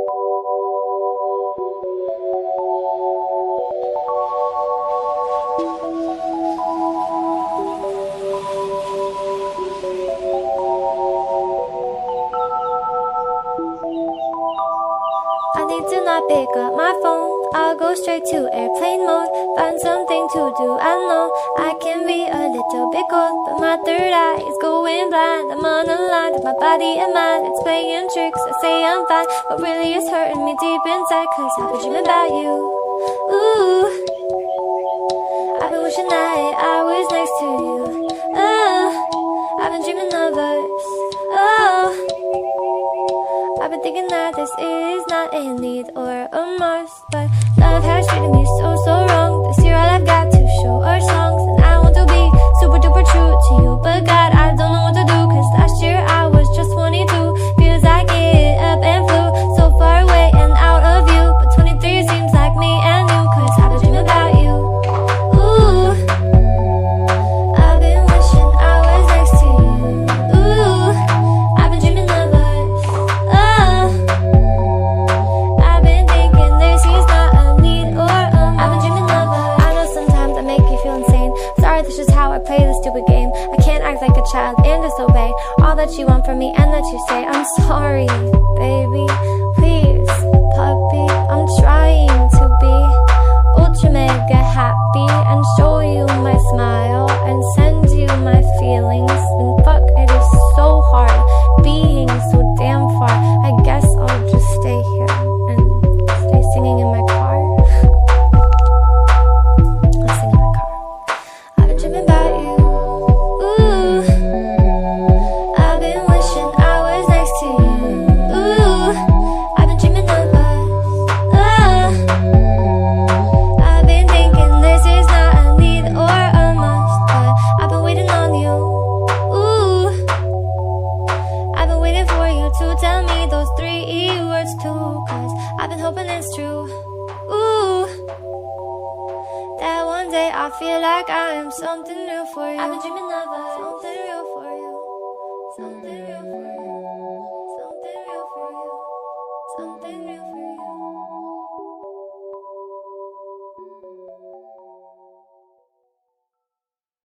I need to not pick up my phone. I'll go straight to airplane mode. Find something to do. I know I can be a little bit cold, but my third eye is going blind. I'm unaligned with my body and mind. It's playing tricks. I say I'm fine, but really it's hurting me deep inside. Cause I've been dreaming about you. Ooh, I've been wishing that I was next to you. Oh, I've been dreaming of us. Oh, I've been thinking that this is not a need or a must, but love has treated me so wrong. This year all I've got to show are songs, and I want to be super duper true to you, but God, I don't know what to do. Cause last year I was just 22. Feels like it up and flew so far away and out of view, but 23 seems like me and you. Cause I've been dreaming about you. Ooh, I've been wishing I was next to you. Ooh, I've been dreaming of us. Oh, I've been thinking this is not a need or a must. I've been dreaming of us. I know sometimes I make you feel insane. Sorry, this is how I play this stupid game. I can't act like a child and disobey all that you want from me and that you say. I'm sorry, baby. Please, puppy. I'm trying to be ultra mega happy and show you my smile and send you my feelings. And fuck, it is so hard being so damn far. I guess I'll just stay here and stay singing in my car. I'll sing in my car. I've been dreaming about you. Ooh, I've been wishing I was next to you. Ooh, I've been dreaming of us. Oh, I've been thinking this is not a need or a must, but I've been waiting on you. Ooh, I've been waiting for you to tell me those 3 words too. Cause I've been hoping it's true. Ooh, that one day I feel like I am something real for you. I've been dreaming of us. Something real for you. Something real.